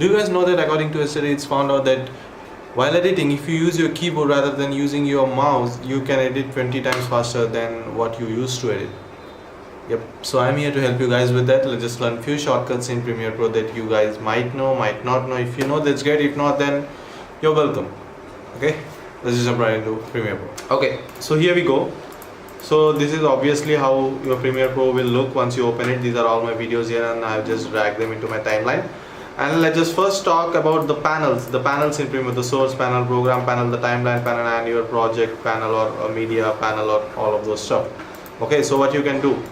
Do you guys know that according to a study, it's found out that while editing, if you use your keyboard rather than using your mouse, you can edit 20 times faster than what you used to edit. Yep, so I'm here to help you guys with that. Let's just learn few shortcuts in Premiere Pro that you guys might know, might not know. If you know, that's great. If not, then you're welcome. Okay, let's just jump right into Premiere Pro. Okay, so here we go. So this is obviously how your Premiere Pro will look once you open it. These are all my videos here, and I've just dragged them into my timeline. And let's just first talk about the panels in Premiere, the source panel, program panel, the timeline panel, and your project panel or media panel, or all of those stuff. Okay, so what you can do.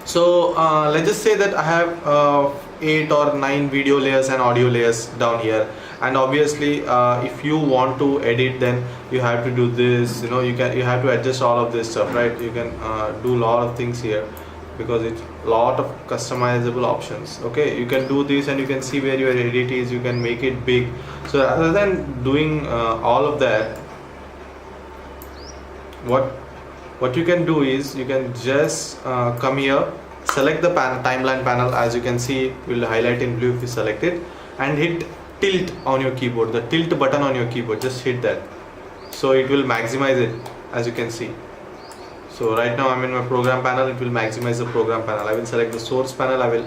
So let's just say that I have 8 or 9 video layers and audio layers down here, and obviously if you want to edit, then you have to do this. You know, you have to adjust all of this stuff, right? You can do a lot of things here because it's a lot of customizable options. Okay, you can do this and you can see where your edit is. You can make it big. So rather than doing all of that, what you can do is you can just come here, select the timeline panel. As you can see, it will highlight in blue if you select it, and hit tilt on your keyboard, the tilt button on your keyboard. Just hit that, so it will maximize it, as you can see. So right now I'm in my program panel. It will maximize the program panel. I will select the source panel. It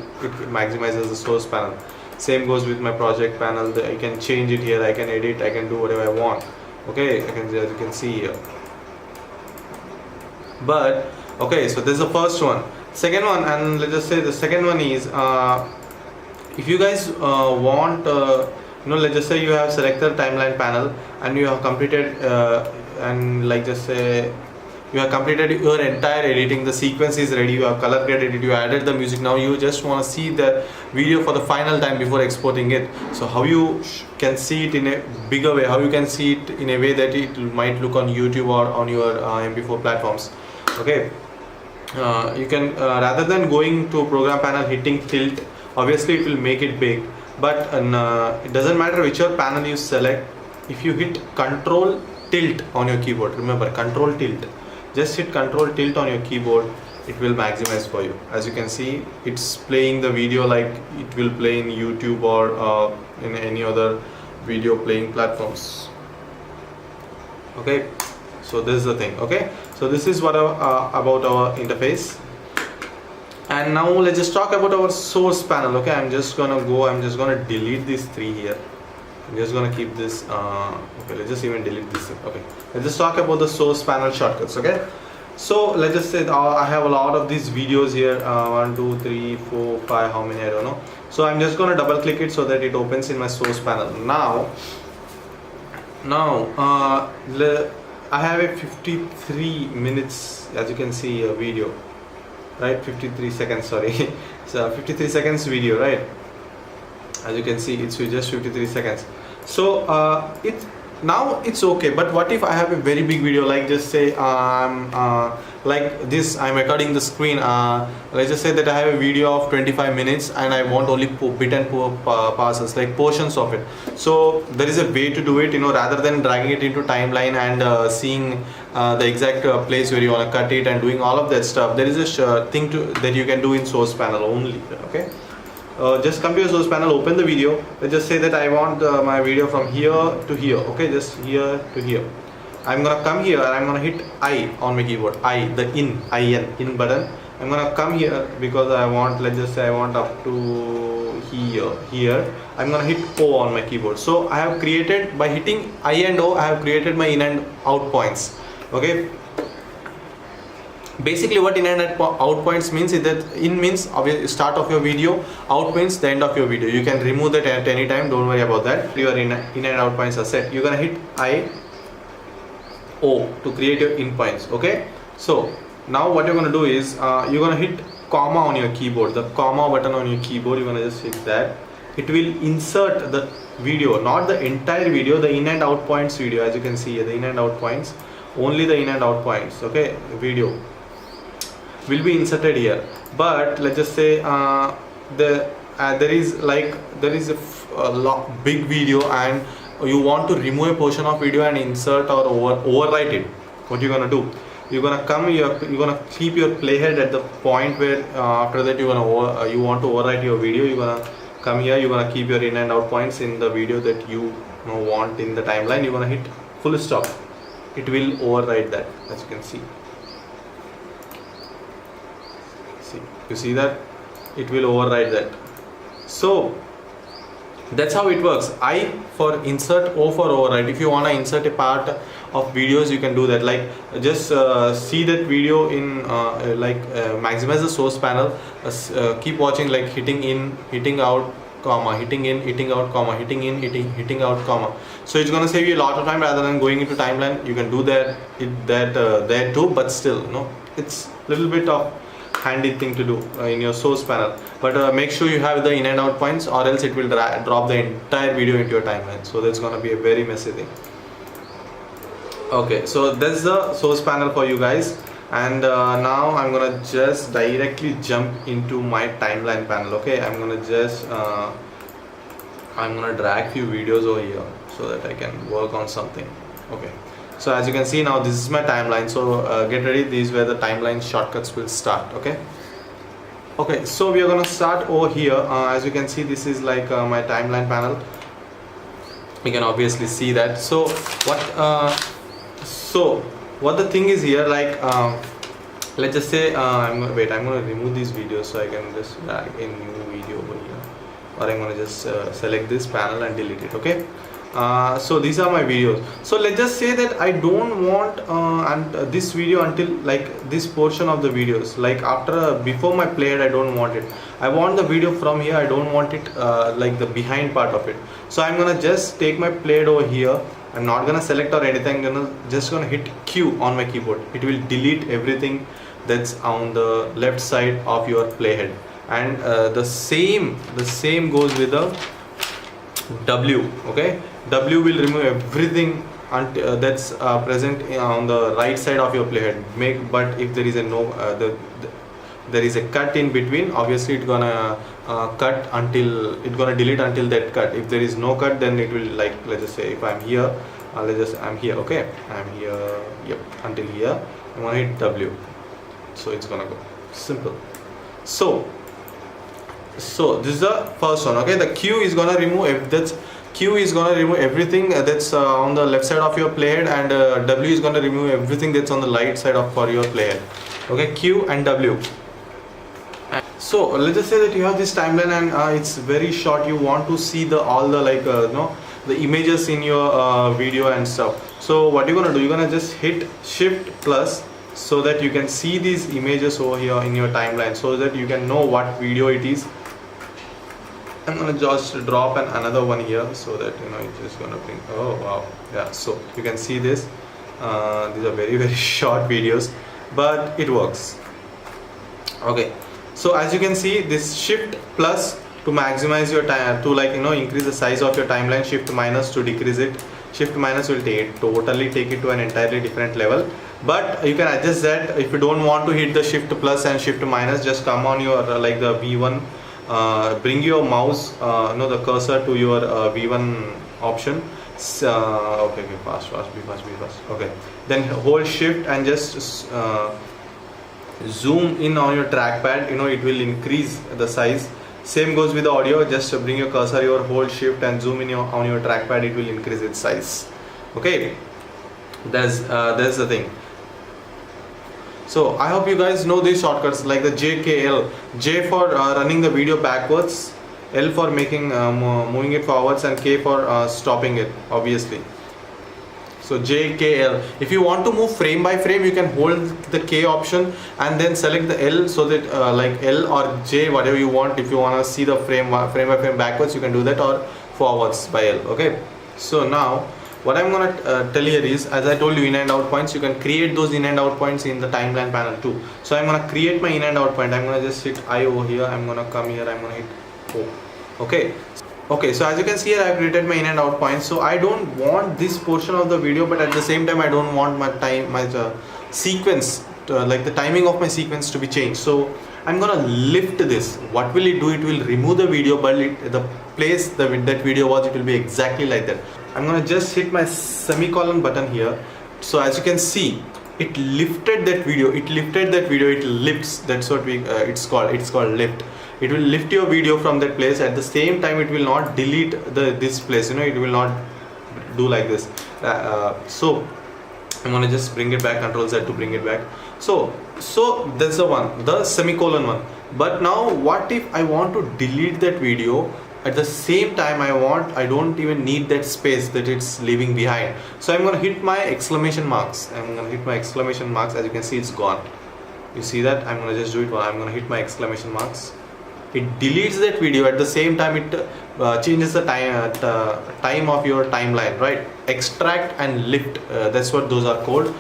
maximizes the source panel. Same goes with my project panel. I can change it here. I can edit. I can do whatever I want. Okay, as you can see here. But okay, so this is the first one. Second one, and let's just say the second one is if you guys want, let's just say you have selected timeline panel and you have completed and like just say you have completed your entire editing. The sequence is ready. You have color graded it. You added the music. Now you just want to see the video for the final time before exporting it. So how you can see it in a bigger way? How you can see it in a way that it might look on YouTube or on your MP4 platforms? Okay, you can rather than going to program panel, hitting tilt, obviously it will make it big, but it doesn't matter whichever panel you select. If you hit Control Tilt on your keyboard, remember Control Tilt, just hit Control Tilt on your keyboard, it will maximize for you. As you can see, it's playing the video like it will play in YouTube or in any other video playing platforms. Okay, so this is the thing. Okay, so this is what about our interface. And now let's just talk about our source panel. Okay, I'm just gonna delete these 3 here. I'm just gonna keep this okay, let's just even delete this thing. Okay, let's just talk about the source panel shortcuts. Okay, so let's just say I have a lot of these videos here, 1 2 3 4 5, how many I don't know. So I'm just gonna double click it so that it opens in my source panel. Now I have a 53 minutes, as you can see, a video, right? 53 seconds, sorry. So 53 seconds video, right? As you can see, it's just 53 seconds. So now it's okay. But what if I have a very big video, like just say like this, I'm recording the screen. Let's just say that I have a video of 25 minutes and I want only bit and passes, like portions of it. So there is a way to do it, rather than dragging it into timeline and seeing the exact place where you want to cut it and doing all of that stuff. There is a thing that you can do in source panel only. Okay, just come to your source panel, open the video. Let's just say that I want my video from here to here. Okay, just here to here. I'm gonna come here and I'm gonna hit I on my keyboard. The in button. I'm gonna come here because I want, let's just say I want up to here. I'm gonna hit O on my keyboard. So I have created, by hitting I and O, I have created my in and out points. Okay, basically what in and out points means is that in means start of your video, out means the end of your video. You can remove that at any time, don't worry about that. Your in and out points are set. You're gonna hit I O to create your in points. Okay, so now what you're gonna do is you're gonna hit comma on your keyboard, the comma button on your keyboard. You're gonna just hit that. It will insert the video, not the entire video, the in and out points video. As you can see here, the in and out points, only the in and out points. Okay, video will be inserted here. But let's just say there is a big video and you want to remove a portion of video and insert or overwrite it. What you're gonna do? You're gonna come here. You're gonna keep your playhead at the point where after that you want to overwrite your video. You're gonna come here, you're gonna keep your in and out points in the video that you want in the timeline. You're gonna hit full stop. It will override that, as you can see. You see that? It will override that. So that's how it works. I for insert, O for override. If you want to insert a part of videos, you can do that. Like just see that video in maximize the source panel, keep watching, like hitting in, hitting out, comma, hitting in, hitting out, comma, hitting in, hitting out, comma. So it's gonna save you a lot of time rather than going into timeline. You can do that there too, but still, it's a little bit of handy thing to do in your source panel. But make sure you have the in and out points, or else it will drop the entire video into your timeline. So that's gonna be a very messy thing. Okay, so that's the source panel for you guys. And now I'm gonna just directly jump into my timeline panel. Okay, I'm gonna just I'm gonna drag few videos over here so that I can work on something. Okay, so as you can see now, this is my timeline. So get ready, these where the timeline shortcuts will start. Okay, so we are gonna start over here. As you can see, this is like my timeline panel. You can obviously see that. So what the thing is here, like let's just say I'm gonna remove these videos so I can just drag a new video over here, or I'm gonna just select this panel and delete it. Okay, so these are my videos. So let's just say that I don't want this video until like this portion of the videos, like before my playhead, I don't want it. I want the video from here. I don't want it like the behind part of it. So I'm gonna just take my playhead over here. I'm not gonna select or anything. I'm just gonna hit Q on my keyboard. It will delete everything that's on the left side of your playhead. And the same goes with the W. Okay, W will remove everything that's present on the right side of your playhead. But if there is there is a cut in between, obviously it's gonna delete until that cut. If there is no cut, then it will, like, let's just say if I'm here, I'm here. Okay, I'm here. Yep, until here. I'm gonna hit W. So it's gonna go simple. So this is the first one. Okay, the Q is gonna remove everything that's on the left side of your playhead, and W is gonna remove everything that's on the right side for your playhead. Okay, Q and W. So let's just say that you have this timeline and it's very short. You want to see all the images in your video and stuff. So what you're gonna do, you're gonna just hit Shift plus so that you can see these images over here in your timeline, so that you can know what video it is. I'm gonna just drop another one here so that it's just gonna bring. Oh wow, yeah. So you can see this. These are very, very short videos, but it works. Okay. So as you can see, this Shift plus to maximize your time, to increase the size of your timeline. Shift minus to decrease it. Shift minus will totally take it to an entirely different level. But you can adjust that. If you don't want to hit the Shift plus and Shift minus, just come on your the V1. Bring your mouse, the cursor to your V1 option. Okay, be fast. Okay, then hold Shift and just zoom in on your trackpad. It will increase the size. Same goes with the audio. Just bring your cursor, hold Shift and zoom in on your trackpad. It will increase its size. Okay, that's the thing. So I hope you guys know these shortcuts, like the JKL. J for running the video backwards, L for making moving it forwards, and K for stopping it, obviously. So JKL. If you want to move frame by frame, you can hold the K option and then select the L, so that like L or J, whatever you want. If you want to see the frame by frame backwards, you can do that, or forwards by L. Okay. So now what I'm gonna tell here is, as I told you, in and out points. You can create those in and out points in the timeline panel too. So I'm gonna create my in and out point. I'm gonna just hit I over here. I'm gonna come here. I'm gonna hit O. Okay, so as you can see here, I've created my in and out points. So I don't want this portion of the video, but at the same time, I don't want my sequence, like the timing of my sequence, to be changed. So I'm gonna lift this. What will it do? It will remove the video, but the place that video was, it will be exactly like that. I'm gonna just hit my semicolon button here. So as you can see, it lifted that video. It lifts. That's what it's called lift. it will lift your video from that place. At the same time, it will not delete this place, it will not do like this. So I'm gonna just bring it back, Control Z to bring it back. So that's the one, the semicolon one. But now what if I want to delete that video? At the same time, I don't even need that space that it's leaving behind. So I'm gonna hit my exclamation marks. As you can see, it's gone. You see that? I'm gonna just do it. I'm gonna hit my exclamation marks. It deletes that video. At the same time, it changes the time of your timeline, right? Extract and lift, that's what those are called.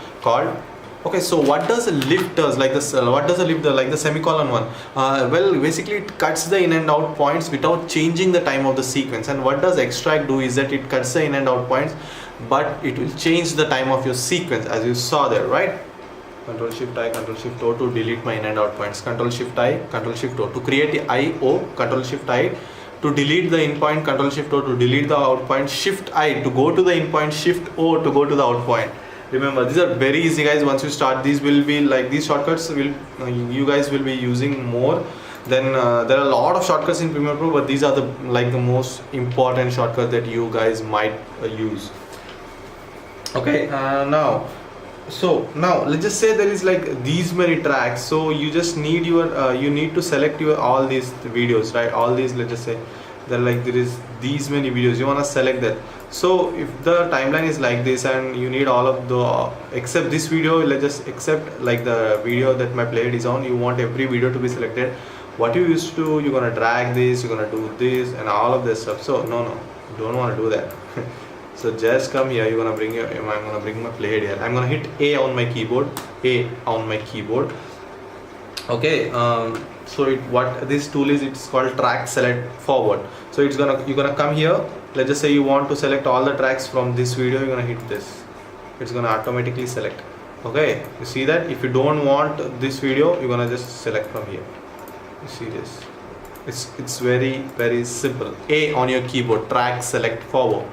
Okay, so what does a lift does, like this, what does a lift do, like the semicolon one? Well, basically it cuts the in and out points without changing the time of the sequence. And what does extract do is that it cuts the in and out points, but it will change the time of your sequence, as you saw there, right? Control Shift I, Control Shift O to delete my in and out points. Control Shift I, Control Shift O to create the IO. Control Shift I to delete the in point. Control Shift O to delete the out point. Shift I to go to the in point. Shift O to go to the out point. Remember, these are very easy, guys. Once you start, these will be like, these shortcuts will you guys will be using more. Then there are a lot of shortcuts in Premiere Pro, but these are the most important shortcuts that you guys might use. Okay, now let's just say there is like these many tracks. So you just need your you need to select your all these videos, right? All these, let's just say there is these many videos. You want to select that. So if the timeline is like this and you need all of the except this video, let's just accept like the video that my playlist is on, you want every video to be selected. What you used to do, you're gonna drag this, you're gonna do this and all of this stuff. So no, don't want to do that. So just come here, I'm gonna bring my playhead here. I'm gonna hit A on my keyboard. Okay, so what this tool is, it's called track select forward. So you're gonna come here. Let's just say you want to select all the tracks from this video. You're gonna hit this. It's gonna automatically select. Okay, you see that? If you don't want this video, you're gonna just select from here. You see this? It's very, very simple. A on your keyboard, track select forward.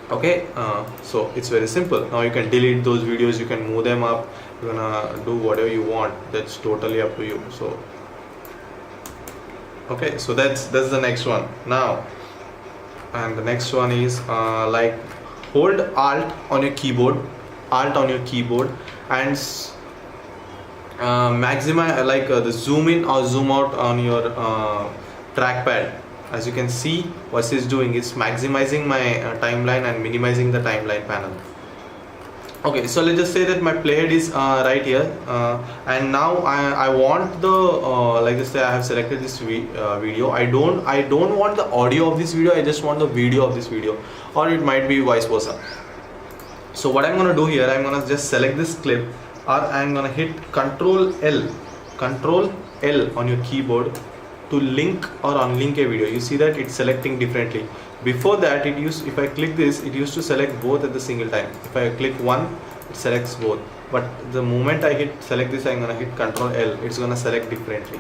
Okay, so it's very simple. Now you can delete those videos, you can move them up, you're gonna do whatever you want. That's totally up to you. So okay, so that's the next one. Now, and the next one is like hold Alt on your keyboard, and maximize like the zoom in or zoom out on your trackpad. As you can see, what it's doing is maximizing my timeline and minimizing the timeline panel. Okay, so let's just say that my playhead is right here, and now I want the like just say I have selected this video. I don't want the audio of this video. I just want the video of this video, or it might be vice versa. So what I'm gonna do here, I'm gonna just select this clip, or I'm gonna hit Control L on your keyboard to link or unlink a video. You see that it's selecting differently. Before that, if I click this, it used to select both at the single time. If I click one, it selects both. But the moment I hit select this, I'm gonna hit Control L. It's gonna select differently.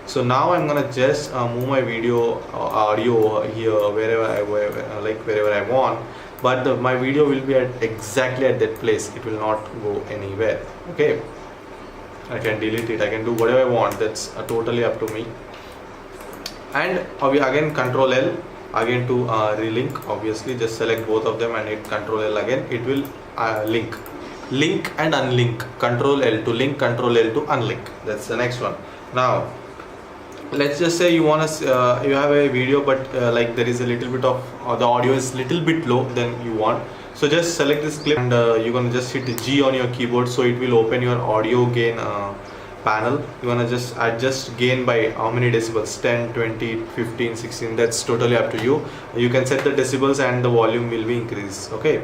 So now I'm gonna just move my video audio here wherever I want. But my video will be exactly at that place. It will not go anywhere. Okay. I can delete it. I can do whatever I want. That's totally up to me. And again Control L again to relink. Obviously just select both of them and hit Control L again. It will link and unlink. Control L to link, Control L to unlink. That's the next one. Now let's just say you want to you have a video, but like there is a little bit of the audio is little bit low than you want. So just select this clip and you're gonna just hit G on your keyboard, so it will open your audio gain panel. You're gonna just adjust gain by how many decibels, 10, 20, 15, 16. That's totally up to you. You can set the decibels and the volume will be increased. Okay,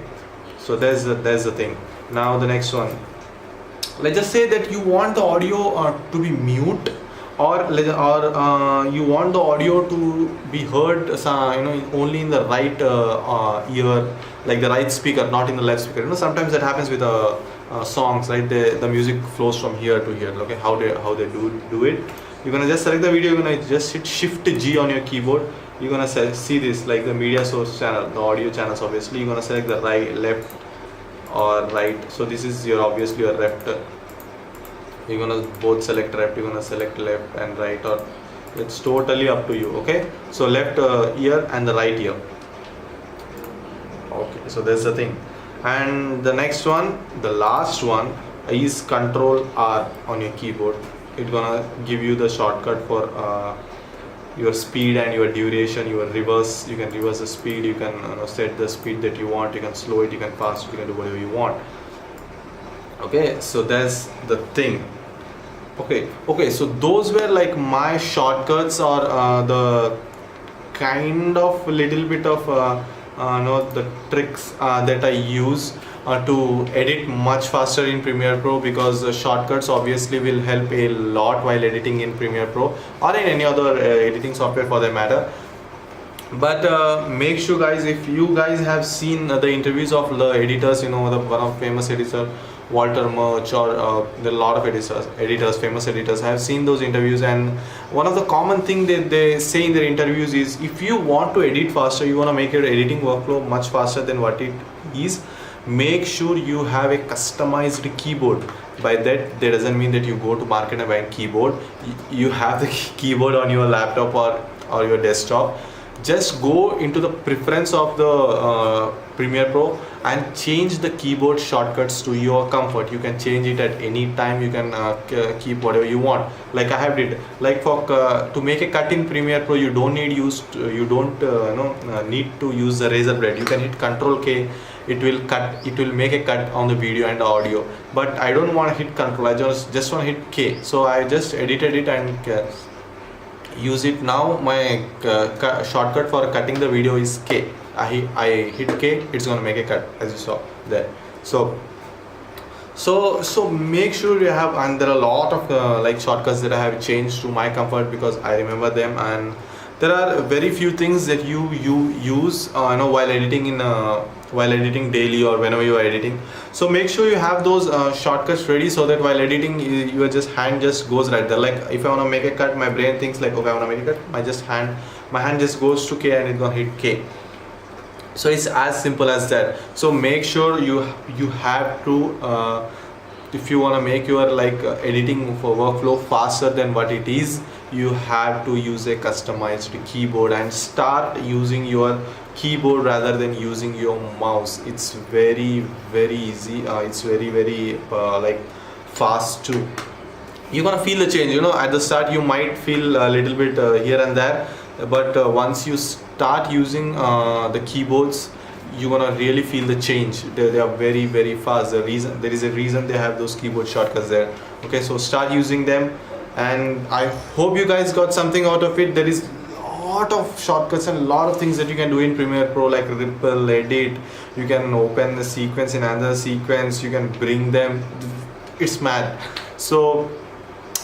so there's the thing. Now the next one, let's just say that you want the audio to be mute, or you want the audio to be heard only in the right ear, like the right speaker, not in the left speaker. Sometimes that happens with songs, right? The music flows from here to here. Okay, how they do it. You're gonna just select the video. You're gonna just hit Shift G on your keyboard. You're gonna see this like the media source channel, the audio channels. Obviously, you're gonna select the right, left, or right. So this is obviously your left. You're gonna both select left. You're gonna select left and right, or It's totally up to you. Okay, so left ear and the right ear. Okay, so that's the thing. And the next one, the last one, is Control R on your keyboard. It's gonna give you the shortcut for your speed and your duration, your reverse. You can reverse the speed, you can set the speed that you want, you can slow it, you can fast it, you can do whatever you want. Okay, so that's the thing. Okay, so those were like my shortcuts, or the kind of little bit of the tricks that I use to edit much faster in Premiere Pro, because the shortcuts obviously will help a lot while editing in Premiere Pro or in any other editing software for that matter. But make sure guys, if you guys have seen the interviews of the editors, the one of famous editor Walter Murch, or there are a lot of editors, famous editors. I have seen those interviews, and one of the common thing that they say in their interviews is, if you want to edit faster, you want to make your editing workflow much faster than what it is, make sure you have a customized keyboard. By that, there doesn't mean that you go to market and buy a keyboard. You have the keyboard on your laptop or your desktop. Just go into the preference of the Premiere Pro and change the keyboard shortcuts to your comfort. You can change it at any time. You can keep whatever you want. Like I have did. Like for to make a cut in Premiere Pro, you don't need need to use the razor blade. You can hit Control K. It will cut. It will make a cut on the video and the audio. But I don't want to hit Control. I just want to hit K. So I just edited it and use it. Now my shortcut for cutting the video is K. I hit K, it's gonna make a cut, as you saw there. So make sure you have, and there are a lot of like shortcuts that I have changed to my comfort because I remember them, and there are very few things that you use while editing daily or whenever you are editing. So make sure you have those shortcuts ready, so that while editing your hand just goes right there. Like if I want to make a cut, my brain thinks like, okay, I want to make a cut, my hand just goes to K and it's gonna hit K. So it's as simple as that. So make sure you have to if you want to make your editing for workflow faster than what it is, you have to use a customized keyboard and start using your keyboard rather than using your mouse. It's very easy. It's very fast too. You're gonna feel the change. At the start you might feel a little bit here and there, but once you start using the keyboards, you're gonna really feel the change. They are very fast. There is a reason they have those keyboard shortcuts there. Okay, so start using them, and I hope you guys got something out of it. There is a lot of shortcuts and a lot of things that you can do in Premiere Pro, like ripple, edit. You can open the sequence in another sequence. You can bring them. It's mad. So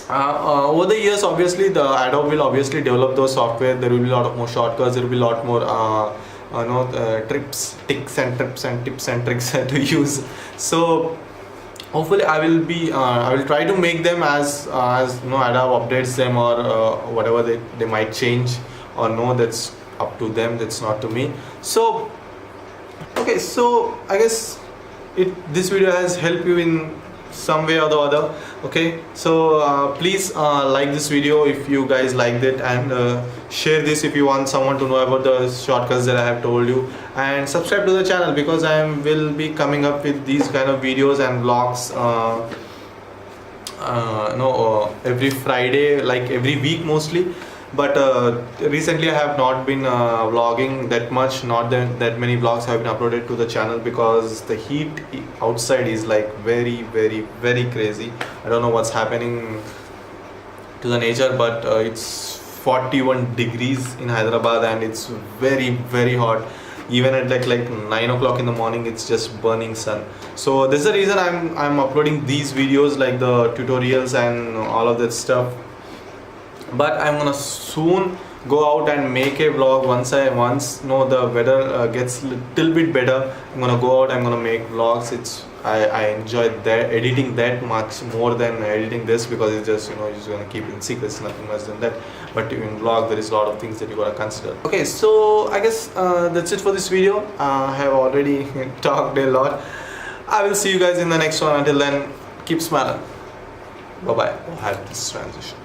over the years, obviously the Adobe will obviously develop those software. There will be a lot of more shortcuts. There will be a lot more tips and tips and tricks to use. So hopefully I will try to make them as Adobe updates them, or whatever they might change, or no, that's up to them, that's not to me. So okay, so I guess this video has helped you in some way or the other. Okay, so please like this video if you guys liked it, and share this if you want someone to know about the shortcuts that I have told you, and subscribe to the channel, because I will be coming up with these kind of videos and vlogs every Friday, like every week mostly. But recently I have not been vlogging that much. Not that many vlogs have been uploaded to the channel, because the heat outside is like very crazy. I don't know what's happening to the nature, but it's 41 degrees in Hyderabad, and it's very hot. Even at like 9 o'clock in the morning, it's just burning sun. So this is the reason I'm uploading these videos, like the tutorials and all of that stuff. But I'm gonna soon go out and make a vlog once the weather gets little bit better. I'm gonna go out, I'm gonna make vlogs. I enjoy that, editing that much more than editing this, because it's just you're just gonna keep it in secrets, nothing much than that. But in vlog there is a lot of things that you gotta consider. Okay, so I guess that's it for this video. I have already talked a lot. I will see you guys in the next one. Until then, keep smiling. Bye bye. We'll have this transition.